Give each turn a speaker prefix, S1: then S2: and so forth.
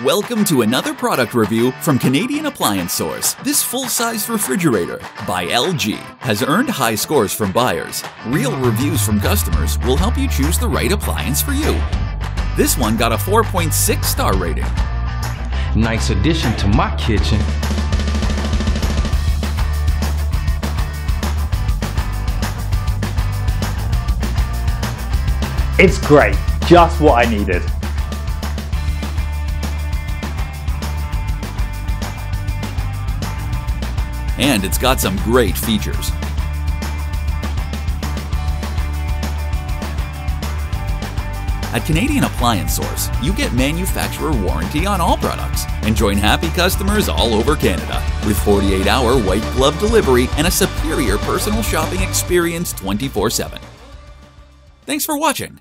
S1: Welcome to another product review from Canadian Appliance Source. This full-size refrigerator by LG has earned high scores from buyers. Real reviews from customers will help you choose the right appliance for you. This one got a 4.6 star rating.
S2: Nice addition to my kitchen.
S3: It's great, just what I needed.
S1: And it's got some great features. At Canadian Appliance Source, you get manufacturer warranty on all products and join happy customers all over Canada with 48-hour white glove delivery and a superior personal shopping experience 24/7. Thanks for watching.